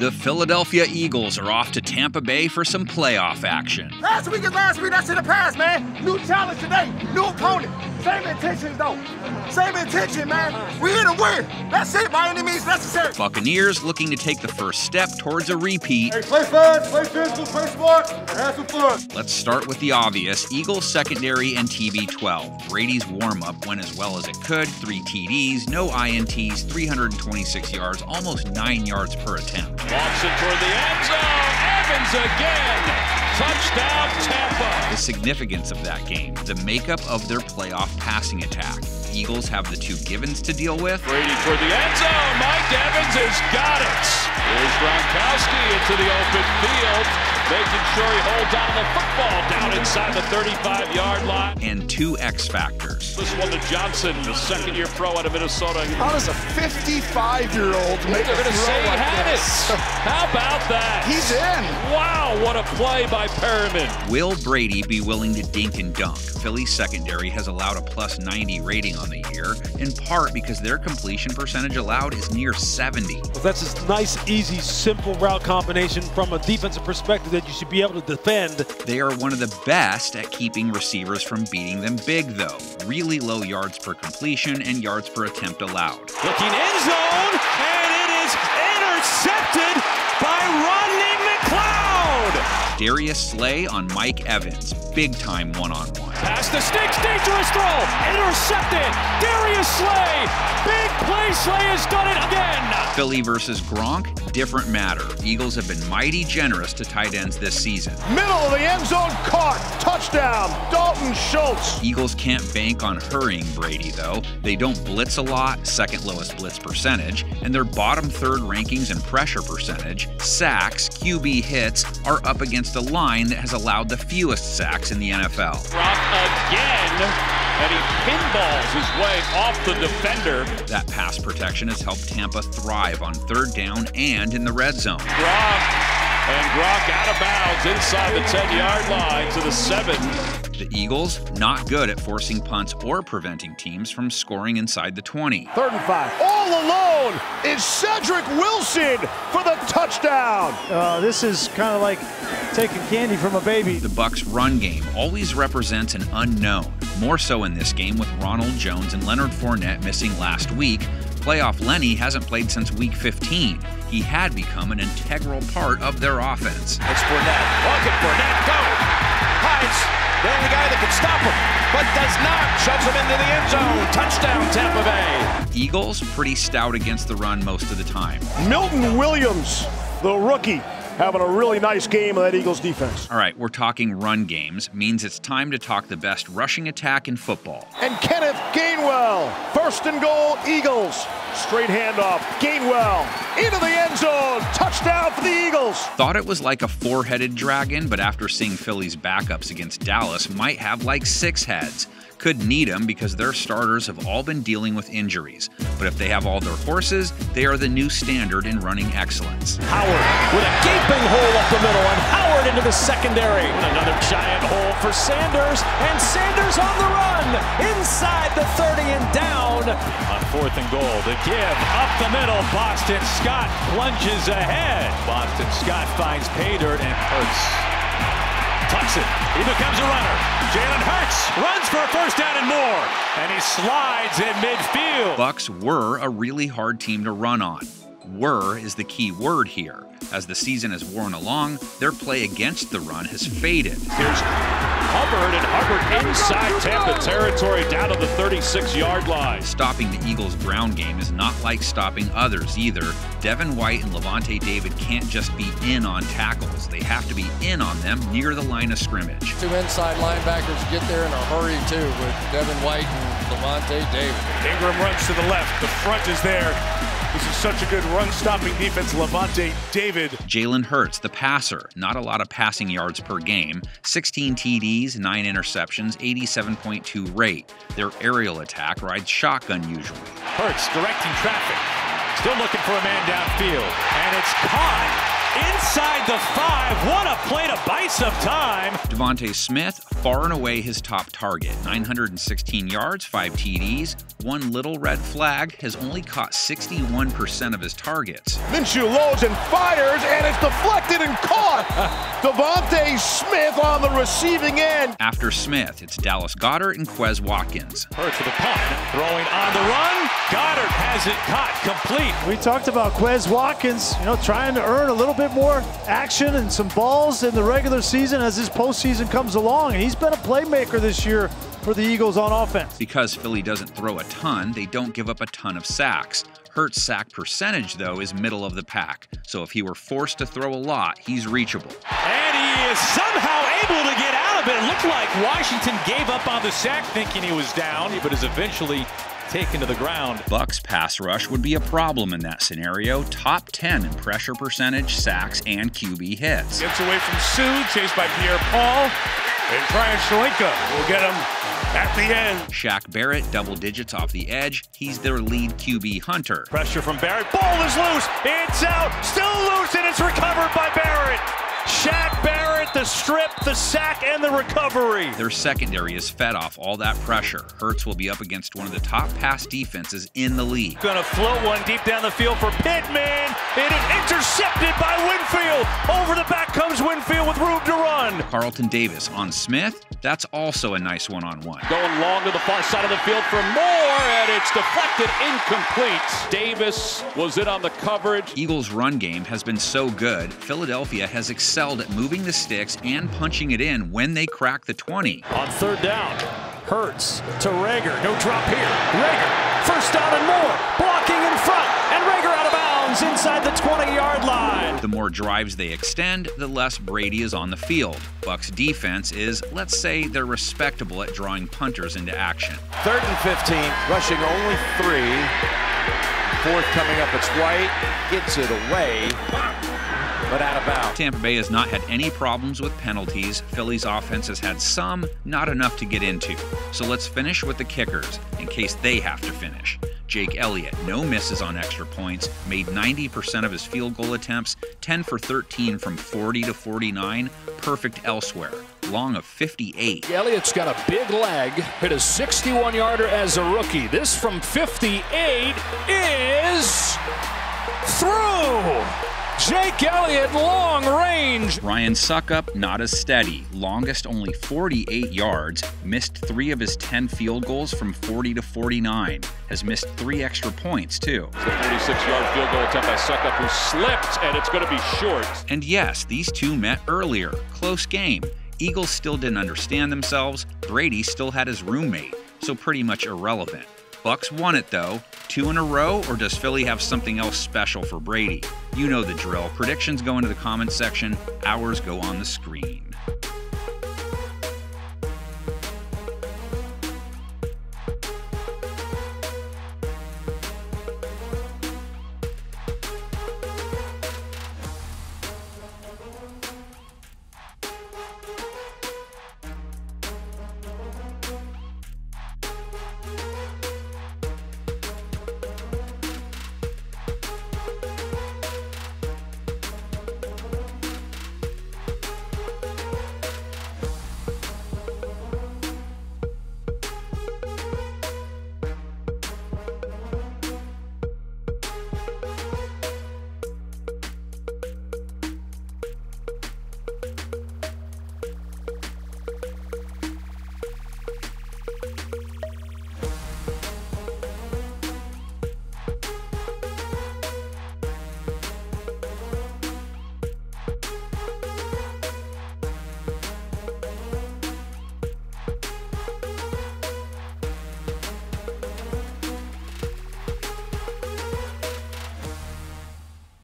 The Philadelphia Eagles are off to Tampa Bay for some playoff action. Last week, that's in the past, man. New challenge today, new opponent. Same intentions, though. Same intention, man. We're here to win. That's it, by any means necessary. Buccaneers looking to take the first step towards a repeat. Hey, play fast, play physical, play smart, and have some fun. Let's start with the obvious. Eagles secondary and TB12. Brady's warm-up went as well as it could. 3 TDs, no INTs, 326 yards, almost 9 yards per attempt. Walks it toward the end zone. Evans again. Touchdown, Tampa. The significance of that game, the makeup of their playoff passing attack. Eagles have the 2 givens to deal with. Brady toward the end zone. Mike Evans has got it. Here's Gronkowski into the open field, making sure he holds on the football down inside the 35-yard line. And 2 X factors. This one to Johnson, the second-year pro out of Minnesota. How does a 55-year-old make a They're going to throw say he like had this? it. How about that? He's in. Wow, what a play by Perriman. Will Brady be willing to dink and dunk? Philly's secondary has allowed a plus 90 rating on the year, in part because their completion percentage allowed is near 70. Well, that's a nice, easy, simple route combination from a defensive perspective that you should be able to defend. They are one of the best at keeping receivers from beating them big, though. Really low yards per completion and yards per attempt allowed. Looking end zone, and it is intercepted by Rodney McLeod. Darius Slay on Mike Evans. Big time one-on-one. Past the sticks, dangerous throw, intercepted. Darius Slay, big play. Slay has done it again. Philly versus Gronk, different matter. Eagles have been mighty generous to tight ends this season. Middle of the end zone, caught. Touchdown, Dalton Schultz. Eagles can't bank on hurrying Brady, though. They don't blitz a lot, second lowest blitz percentage, and their bottom 3rd rankings in pressure percentage, sacks, QB hits, are up against a line that has allowed the fewest sacks in the NFL. Gronk again, and he pinballs his way off the defender. That pass protection has helped Tampa thrive on 3rd down and in the red zone. Gronk out of bounds inside the 10-yard line to the 7. The Eagles, not good at forcing punts or preventing teams from scoring inside the 20. 3rd and 5. All alone is Cedric Wilson for the touchdown. This is kind of like taking candy from a baby. The Bucs' run game always represents an unknown, more so in this game with Ronald Jones and Leonard Fournette missing last week. Playoff Lenny hasn't played since Week 15. He had become an integral part of their offense. It's Fournette. Look at Fournette go. Hides. The only guy that can stop him, but does not. Shoves him into the end zone. Touchdown, Tampa Bay. Eagles pretty stout against the run most of the time. Milton Williams, the rookie, having a really nice game of that Eagles defense. All right, we're talking run games. Means it's time to talk the best rushing attack in football. And Kenneth Gainwell, 1st and goal, Eagles. Straight handoff, Gainwell into the end zone. Touchdown for the Eagles. Thought it was like a 4-headed dragon, but after seeing Philly's backups against Dallas, might have like 6 heads. Could need them because their starters have all been dealing with injuries. But if they have all their horses, they are the new standard in running excellence. Howard with a gaping hole up the middle, and Howard into the secondary. Another giant hole for Sanders, and Sanders on the run inside the 30 and down. On 4th and goal, the give up the middle. Boston Scott plunges ahead. Boston Scott finds pay dirt and Hurts. Tucks it. He becomes a runner. Jalen Hurts runs for a 1st down and more, and he slides in midfield. Bucs were a really hard team to run on. Were is the key word here. As the season has worn along, their play against the run has faded. Here's Hubbard, and Hubbard inside Tampa territory down to the 36-yard line. Stopping the Eagles' ground game is not like stopping others either. Devin White and Levante David can't just be in on tackles. They have to be in on them near the line of scrimmage. 2 inside linebackers get there in a hurry too with Devin White and Levante David. Ingram runs to the left. The front is there. This is such a good run-stopping defense. Levante David. Jalen Hurts, the passer. Not a lot of passing yards per game. 16 TDs, 9 interceptions, 87.2 rate. Their aerial attack rides shotgun usually. Hurts directing traffic. Still looking for a man downfield. And it's caught Inside the 5. What a play to buy some time. Devontae Smith, far and away his top target. 916 yards, 5 TDs. One little red flag, has only caught 61% of his targets. Minshew loads and fires, and it's deflected and caught. Devontae Smith on the receiving end. After Smith, it's Dallas Goedert and Quez Watkins. Hurts with the punt. Throwing on the run. Goddard has it caught complete. We talked about Quez Watkins, trying to earn a little bit more action and some balls in the regular season as his postseason comes along. And he's been a playmaker this year for the Eagles on offense. Because Philly doesn't throw a ton, they don't give up a ton of sacks. Hurts' sack percentage, though, is middle of the pack. So if he were forced to throw a lot, he's reachable. And he is somehow able to get out of it. It looked like Washington gave up on the sack thinking he was down, but is eventually taken to the ground. Bucks pass rush would be a problem in that scenario. Top 10 in pressure percentage, sacks, and QB hits. Gets away from Sue, chased by Pierre-Paul. And Brian Shalinka will get him at the end. Shaq Barrett, double digits off the edge. He's their lead QB hunter. Pressure from Barrett. Ball is loose. It's out. Still loose, and it's recovered by Barrett. Shaq Barrett, the strip, the sack, and the recovery. Their secondary is fed off all that pressure. Hurts will be up against one of the top pass defenses in the league. Gonna float one deep down the field for Pittman. It is intercepted by Winfield. Over the back comes Winfield with room to run. Carlton Davis on Smith. That's also a nice one-on-one. Going long to the far side of the field for more, and it's deflected, incomplete. Davis was in on the coverage. Eagles' run game has been so good, Philadelphia has excelled at moving the sticks and punching it in when they crack the 20. On third down, Hurts to Rager. No drop here. Rager, first down and more. Blocking in front, and Rager out of bounds inside the 20-yard line. The more drives they extend, the less Brady is on the field. Bucks defense is, let's say, they're respectable at drawing punters into action. 3rd and 15, rushing only 3. 4th coming up, it's White, gets it away, but out of bounds. Tampa Bay has not had any problems with penalties. Philly's offense has had some, not enough to get into. So let's finish with the kickers, in case they have to finish. Jake Elliott, no misses on extra points, made 90% of his field goal attempts, 10 for 13 from 40 to 49, perfect elsewhere. Long of 58. Elliott's got a big leg, hit a 61-yarder as a rookie. This from 58 is through. Jake Elliott, long range. Ryan Suckup, not as steady. Longest only 48 yards. Missed 3 of his 10 field goals from 40 to 49. Has missed 3 extra points, too. It's the 46-yard field goal attempt by Suckup, who slipped, and it's going to be short. And yes, these two met earlier. Close game. Eagles still didn't understand themselves. Brady still had his roommate, so pretty much irrelevant. Bucks won it, though. 2 in a row, or does Philly have something else special for Brady? You know the drill. Predictions go into the comments section. Ours go on the screen.